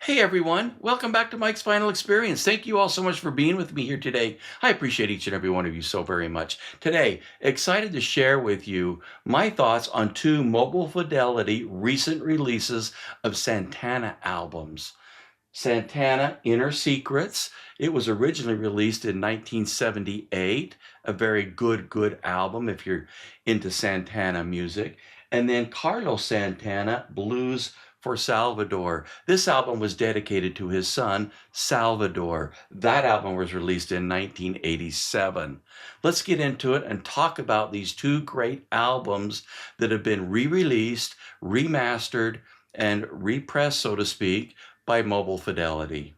Hey everyone, welcome back to Mike's Final Experience. Thank you all so much for being with me here today. I appreciate each and every one of you so very much. Today, excited to share with you my thoughts on two Mobile Fidelity recent releases of Santana albums. Santana Inner Secrets. It was originally released in 1978, a very good album if you're into Santana music. And then Carlos Santana, Blues for Salvador. This album was dedicated to his son, Salvador. That album was released in 1987. Let's get into it and talk about these two great albums that have been re-released, remastered, and repressed, so to speak, by Mobile Fidelity.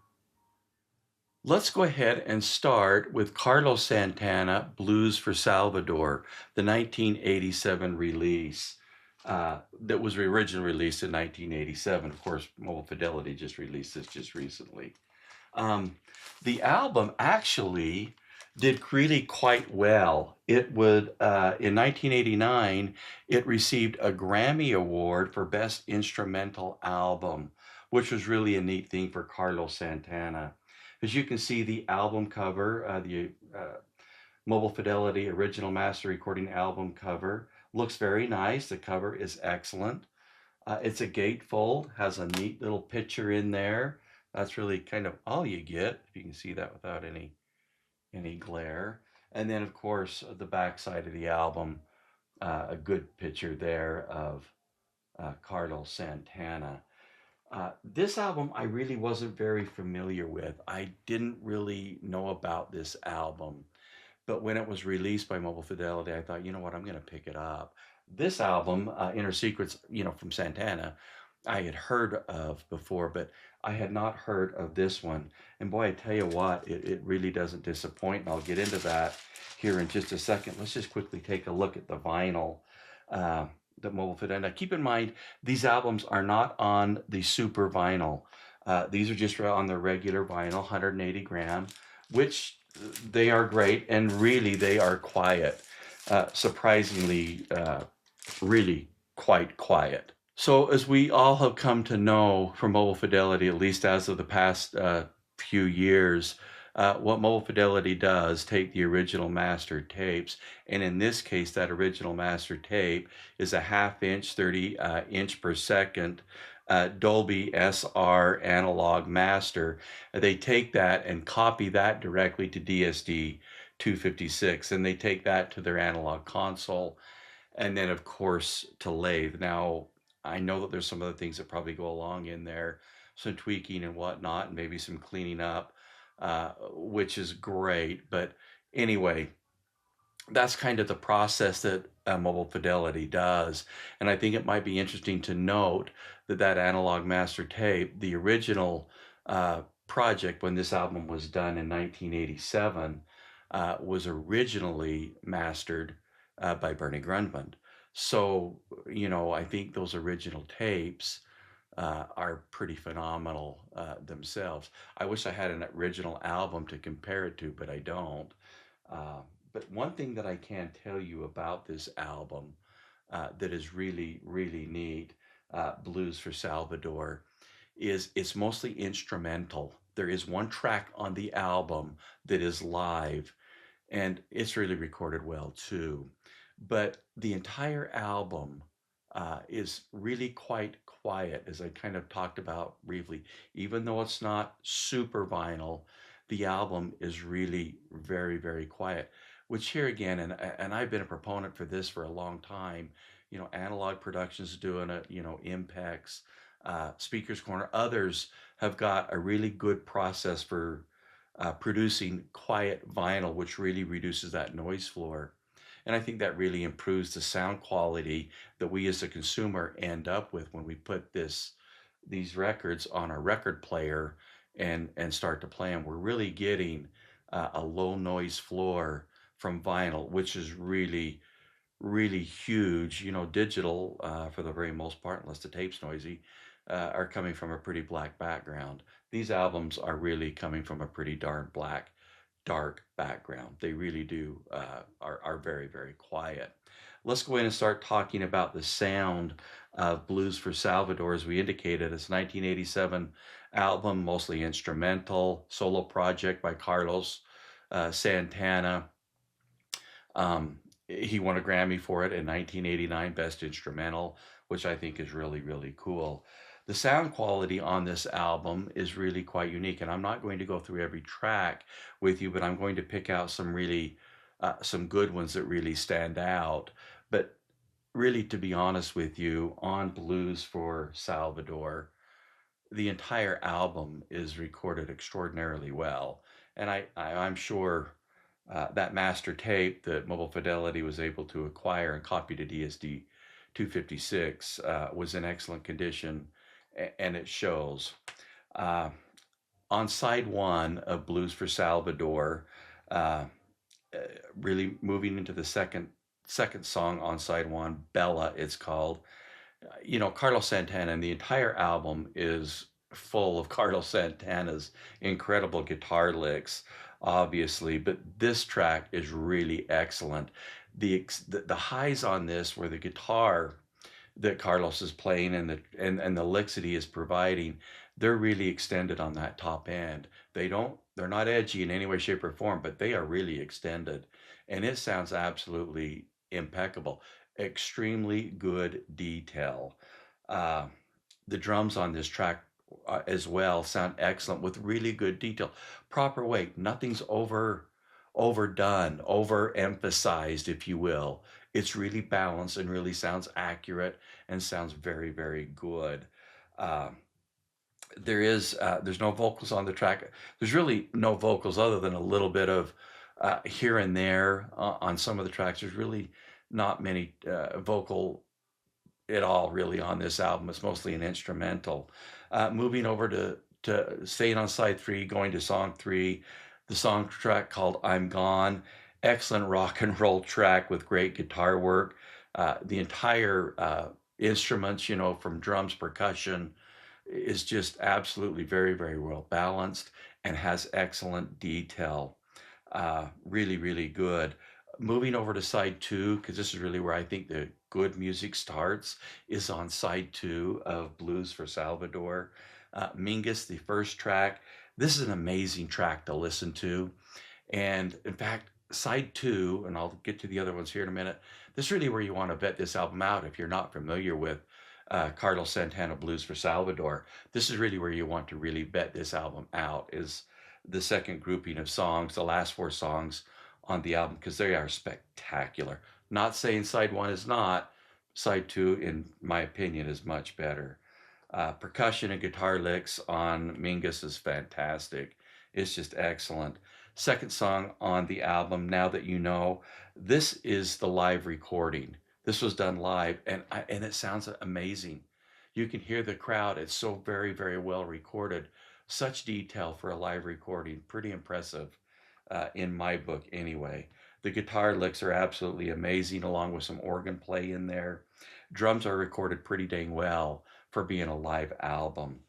Let's go ahead and start with Carlos Santana, Blues for Salvador, the 1987 release that was originally released in 1987. Of course, Mobile Fidelity just released this just recently. The album actually did really quite well. It would, in 1989, it received a Grammy Award for Best Instrumental Album, which was really a neat thing for Carlos Santana. As you can see, the album cover, the Mobile Fidelity Original Master Recording album cover, looks very nice. The cover is excellent. It's a gatefold, has a neat little picture in there. That's really kind of all you get, if you can see that without any glare. And then, of course, the back side of the album, a good picture there of Carlos Santana. This album I really wasn't very familiar with. I didn't really know about this album, but when it was released by Mobile Fidelity, I thought, you know what, I'm going to pick it up. This album, Inner Secrets, from Santana, I had heard of before, but I had not heard of this one. And boy, I tell you what, it really doesn't disappoint. And I'll get into that here in just a second. Let's just quickly take a look at the vinyl that Mobile Fidelity. Now, keep in mind, these albums are not on the super vinyl. These are just on the regular vinyl, 180 gram, which they are great, and really they are quiet. Surprisingly, really quite quiet. So as we all have come to know from Mobile Fidelity, at least as of the past few years, what Mobile Fidelity does take the original master tapes, and in this case, that original master tape is a 1/2 inch, 30 inch per second Dolby SR analog master. They take that and copy that directly to DSD 256, and they take that to their analog console, and then of course to lathe. Now, I know that there's some other things that probably go along in there, some tweaking and whatnot, and maybe some cleaning up, which is great. But anyway, that's kind of the process that Mobile Fidelity does. And I think it might be interesting to note that that analog master tape, the original project when this album was done in 1987, was originally mastered by Bernie Grundman. So, I think those original tapes are pretty phenomenal themselves. I wish I had an original album to compare it to, but I don't. Uh, but one thing that I can tell you about this album that is really neat, Blues for Salvador, is it's mostly instrumental. There is one track on the album that is live, and it's really recorded well too. But the entire album is really quite quiet, as I kind of talked about briefly. Even though it's not super vinyl, the album is really very quiet. Which here again, and I've been a proponent for this for a long time. Analog Productions doing it. Impex, Speakers Corner, others have got a really good process for producing quiet vinyl, which really reduces that noise floor. And I think that really improves the sound quality that we as a consumer end up with when we put these records on a record player and start to play them. We're really getting a low noise floor from vinyl, which is really huge. Digital, for the very most part, unless the tape's noisy, are coming from a pretty black background. These albums are really coming from a pretty darn dark background. They really do are very quiet. let's go in and start talking about the sound of Blues for Salvador. As we indicated, it's a 1987 album, mostly instrumental, solo project by Carlos Santana. He won a Grammy for it in 1989, Best Instrumental, which I think is really, really cool. The sound quality on this album is really quite unique, and I'm not going to go through every track with you, but I'm going to pick out some good ones that really stand out. But really, to be honest with you, on Blues for Salvador, the entire album is recorded extraordinarily well. And I'm sure that master tape that Mobile Fidelity was able to acquire and copy to DSD 256 was in excellent condition, and it shows. Uh, on side one of Blues for Salvador, uh, uh, really moving into the second song on side one, Bella, it's called. Carlos Santana, and the entire album is full of Carlos Santana's incredible guitar licks, obviously, but this track is really excellent. The highs on this, where the guitar that Carlos is playing and the licks that he is providing, they're really extended on that top end. They're not edgy in any way, shape, or form, but they are really extended. And it sounds absolutely impeccable. Extremely good detail. Uh, the drums on this track as well sound excellent with really good detail. Proper weight. Nothing's overdone, overemphasized, if you will. It's really balanced and really sounds accurate and sounds very, very good. Uh, there's no vocals on the track. There's really no vocals other than a little bit of here and there on some of the tracks. There's really not many vocal at all really on this album. It's mostly an instrumental. Moving over to staying on side three, going to song three, the song track called I'm Gone. Excellent rock and roll track with great guitar work. The entire instruments, from drums, percussion, is just absolutely very, very well balanced and has excellent detail. Really, really good. Moving over to side two, because this is really where I think the good music starts, is on side two of Blues for Salvador. Mingus, the first track. This is an amazing track to listen to. And in fact, side two, and I'll get to the other ones here in a minute, this is really where you want to vet this album out if you're not familiar with Carlos Santana Blues for Salvador. This is really where you want to really vet this album out, is the second grouping of songs, the last four songs on the album, because they are spectacular. Not saying side one is not. Side two, in my opinion, is much better. Percussion and guitar licks on Mingus is fantastic. It's just excellent. Second song on the album, Now That You Know, this is the live recording. This was done live, and it sounds amazing. You can hear the crowd. It's so very, very well recorded. Such detail for a live recording. Pretty impressive in my book anyway. The guitar licks are absolutely amazing, along with some organ play in there. Drums are recorded pretty dang well for being a live album.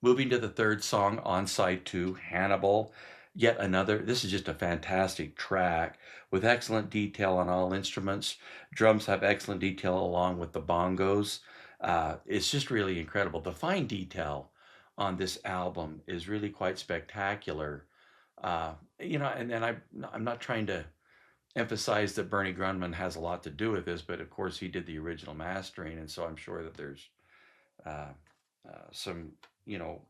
Moving to the third song on side two, Hannibal. Yet another, this is just a fantastic track with excellent detail on all instruments. Drums have excellent detail along with the bongos. It's just really incredible. The fine detail on this album is really quite spectacular. And then I'm not trying to emphasize that Bernie Grundman has a lot to do with this, but of course he did the original mastering, and so I'm sure that there's uh, some,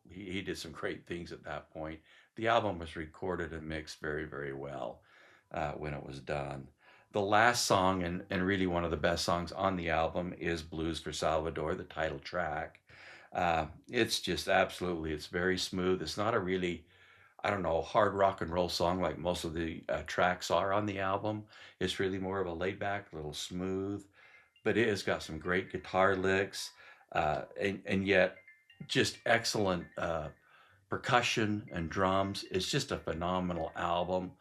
he did some great things at that point. The album was recorded and mixed very, very well when it was done. The last song, and really one of the best songs on the album, is Blues for Salvador, the title track. It's just absolutely, it's very smooth. It's not a really, I don't know, hard rock and roll song like most of the tracks are on the album. It's really more of a laid back, little smooth, but it has got some great guitar licks and yet just excellent percussion and drums. It's just a phenomenal album,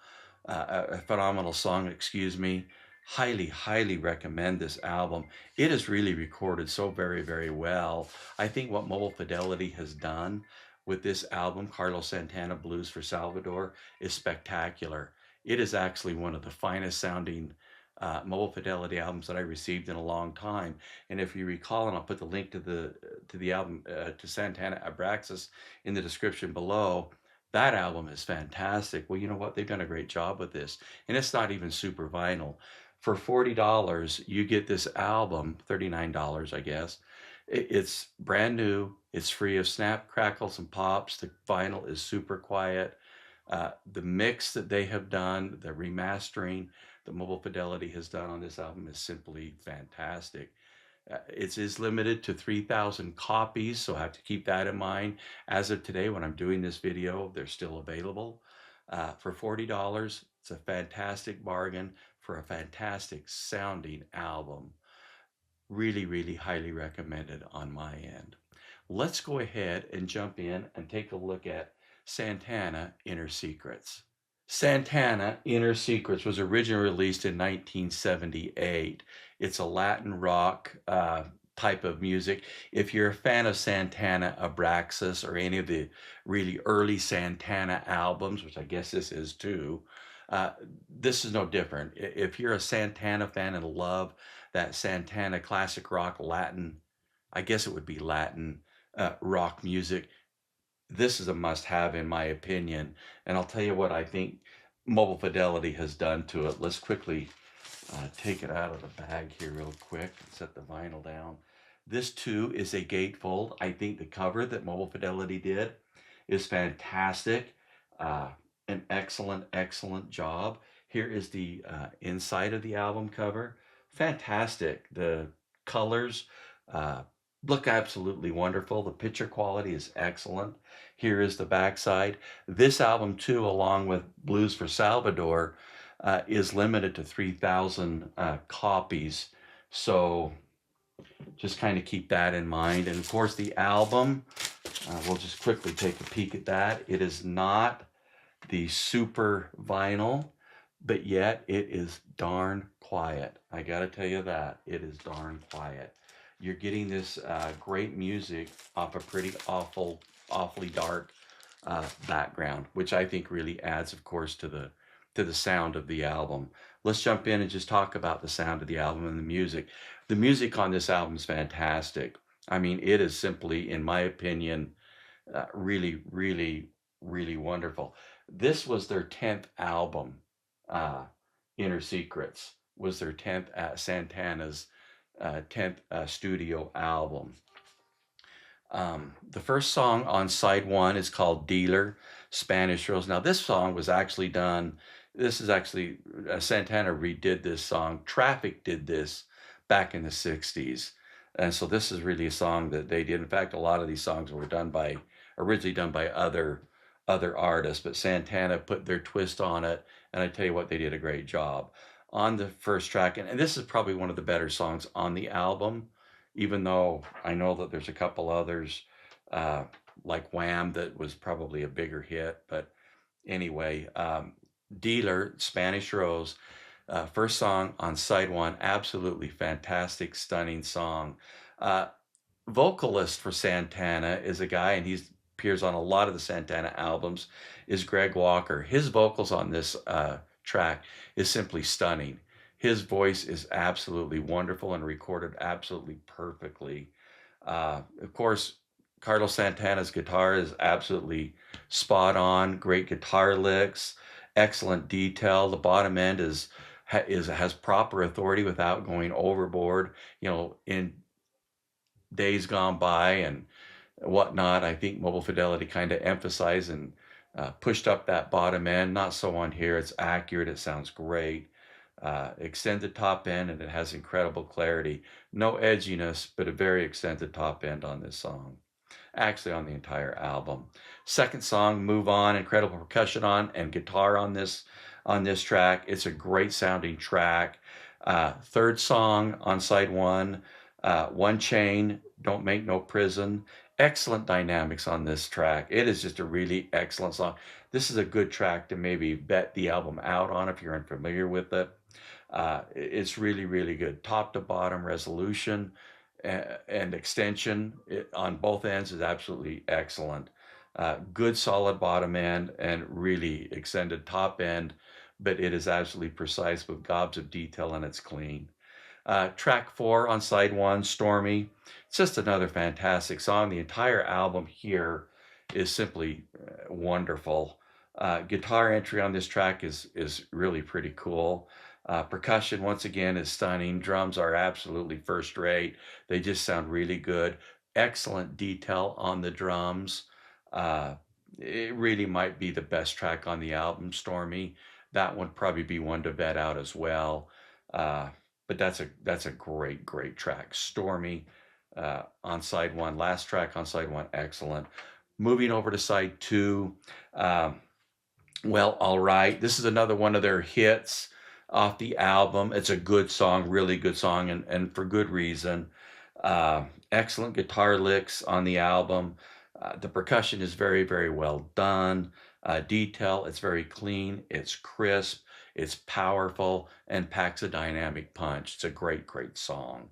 a phenomenal song, excuse me. Highly, highly recommend this album. It is really recorded so very, very well. I think what Mobile Fidelity has done with this album, Carlos Santana Blues for Salvador, is spectacular. It is actually one of the finest sounding Mobile Fidelity albums that I received in a long time. And if you recall, and I'll put the link to the album to Santana Abraxas in the description below. That album is fantastic. Well, you know what? They've done a great job with this, and it's not even super vinyl. For $40, you get this album, $39, I guess. It's brand new. It's free of snap, crackles, and pops. The vinyl is super quiet. The mix that they have done, the remastering that Mobile Fidelity has done on this album is simply fantastic. It is limited to 3,000 copies, so I have to keep that in mind. As of today, when I'm doing this video, they're still available. For $40, it's a fantastic bargain for a fantastic sounding album. Really, really highly recommended on my end. Let's go ahead and jump in and take a look at Santana Inner Secrets. Santana Inner Secrets was originally released in 1978. It's a Latin rock type of music. If you're a fan of Santana Abraxas or any of the really early Santana albums, which I guess this is too, uh, this is no different. If you're a Santana fan and love that Santana classic rock Latin, I guess it would be Latin rock music, this is a must-have in my opinion. And I'll tell you what I think Mobile Fidelity has done to it. Let's quickly take it out of the bag here real quick and set the vinyl down. This too is a gatefold. I think the cover that Mobile Fidelity did is fantastic. Uh, an excellent, excellent job. Here is the inside of the album cover. Fantastic. The colors uh, look absolutely wonderful. The picture quality is excellent. Here is the backside. This album too, along with Blues for Salvador, is limited to 3,000 copies. So just kind of keep that in mind. And of course, the album, we'll just quickly take a peek at that. It is not the super vinyl, but yet it is darn quiet. I got to tell you that. It is darn quiet. You're getting this great music off a pretty awfully dark background, which I think really adds, of course, to the sound of the album. Let's jump in and just talk about the sound of the album and the music. The music on this album is fantastic. I mean, it is simply, in my opinion, really, really, really wonderful. This was their 10th album. Inner Secrets was their 10th, Santana's 10th studio album. The first song on side one is called Dealer, Spanish Rose. Now, this song was actually done, this is actually, Santana redid this song. Traffic did this back in the 60s. And so this is really a song that they did. In fact, a lot of these songs were originally done by other artists, but Santana put their twist on it. And I tell you what, they did a great job. On the first track, and this is probably one of the better songs on the album, even though I know that there's a couple others like Wham that was probably a bigger hit. But anyway, Dealer, Spanish Rose, first song on side one, absolutely fantastic, stunning song. Vocalist for Santana is a guy, and he appears on a lot of the Santana albums, is Greg Walker. His vocals on this track is simply stunning. His voice is absolutely wonderful and recorded absolutely perfectly. Of course, Carlos Santana's guitar is absolutely spot on. Great guitar licks, excellent detail. The bottom end has proper authority without going overboard. You know, in days gone by and whatnot, I think Mobile Fidelity kind of emphasized and pushed up that bottom end. Not so on here. It's accurate. It sounds great. Extended top end, and it has incredible clarity. No edginess, but a very extended top end on this song. Actually, on the entire album. Second song, Move On, incredible percussion on and guitar on this track. It's a great sounding track. Third song on side one, One Chain, Don't Make No Prison. Excellent dynamics on this track. It is just a really excellent song. This is a good track to maybe bet the album out on if you're unfamiliar with it. It's really, really good. Top to bottom resolution and extension on both ends is absolutely excellent. Good solid bottom end and really extended top end, but it is absolutely precise with gobs of detail and it's clean. Track 4 on side 1, Stormy. It's just another fantastic song. The entire album here is simply wonderful. Guitar entry on this track is really pretty cool. Percussion, once again, is stunning. Drums are absolutely first rate. They just sound really good. Excellent detail on the drums. It really might be the best track on the album, Stormy. That would probably be one to vet out as well. But that's a great track. Stormy on side 1. Last track on side 1, excellent. Moving over to side 2. Well, all right. This is another one of their hits off the album. It's a good song, really good song, and for good reason. Excellent guitar licks on the album. The percussion is very well done. Detail, it's very clean, it's crisp, it's powerful, and packs a dynamic punch. It's a great song.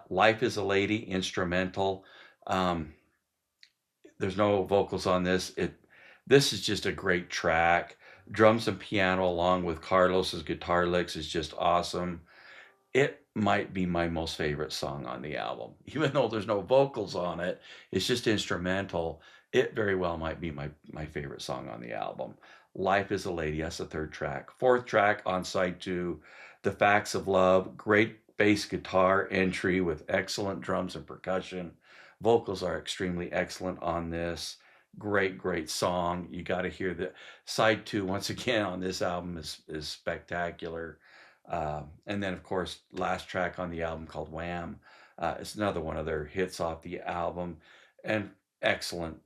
Life is a Lady, instrumental. There's no vocals on this. This is just a great track. Drums and piano along with Carlos's guitar licks is just awesome. It might be my most favorite song on the album. Even though there's no vocals on it, it's just instrumental. It very well might be my favorite song on the album. Life is a Lady, that's the 3rd track. 4th track on side 2, The Facts of Love. Great bass guitar entry with excellent drums and percussion. Vocals are extremely excellent on this. Great song. You got to hear the side 2 once again on this album is spectacular. And then of course last track on the album called Wham. It's another one of their hits off the album, and excellent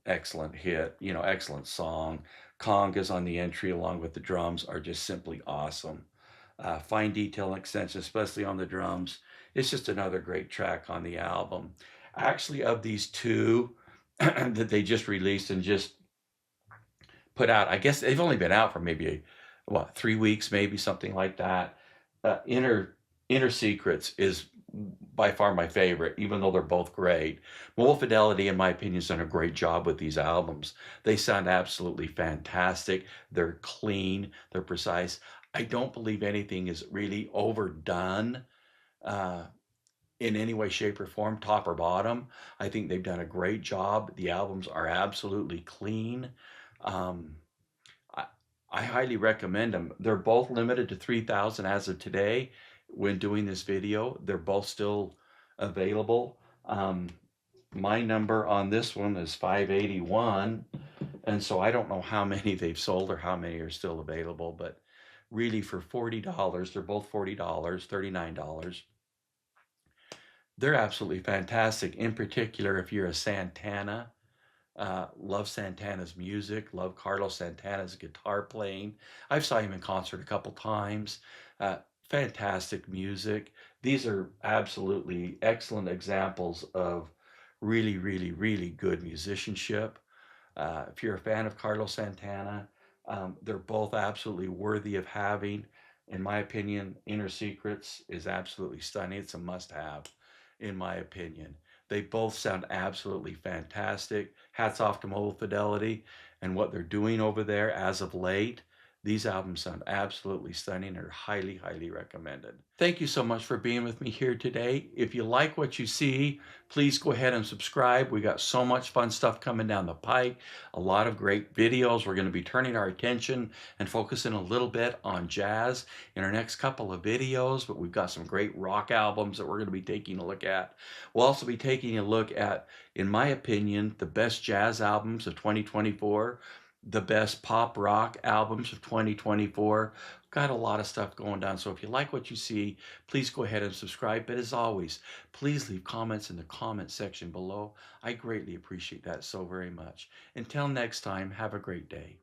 hit, excellent song. Congas on the entry along with the drums are just simply awesome. Fine detail and extension, especially on the drums. It's just another great track on the album. Actually, of these 2 that they just released and just put out, I guess they've only been out for maybe 3 weeks, maybe something like that. Inner Secrets is by far my favorite, even though they're both great. Mobile Fidelity, in my opinion, has done a great job with these albums. They sound absolutely fantastic. They're clean, they're precise. I don't believe anything is really overdone in any way, shape, or form, top or bottom. I think they've done a great job. The albums are absolutely clean. Um, I highly recommend them. They're both limited to 3,000 as of today. When doing this video, they're both still available. My number on this one is 581, and so I don't know how many they've sold or how many are still available, but really for $40, they're both $40, $39. They're absolutely fantastic. In particular, if you're a Santana, love Santana's music, love Carlos Santana's guitar playing. I've saw him in concert a couple times. Fantastic music. These are absolutely excellent examples of really good musicianship. If you're a fan of Carlos Santana, they're both absolutely worthy of having. In my opinion, Inner Secrets is absolutely stunning. It's a must-have, in my opinion. They both sound absolutely fantastic. Hats off to Mobile Fidelity and what they're doing over there as of late. These albums sound absolutely stunning and are highly recommended. Thank you so much for being with me here today. If you like what you see, please go ahead and subscribe. We got so much fun stuff coming down the pike. A lot of great videos. We're going to be turning our attention and focusing a little bit on jazz in our next couple of videos, but we've got some great rock albums that we're going to be taking a look at. We'll also be taking a look at, in my opinion, the best jazz albums of 2024. The best pop rock albums of 2024. Got a lot of stuff going down. So if you like what you see, please go ahead and subscribe. But as always, please leave comments in the comment section below. I greatly appreciate that so very much. Until next time, have a great day.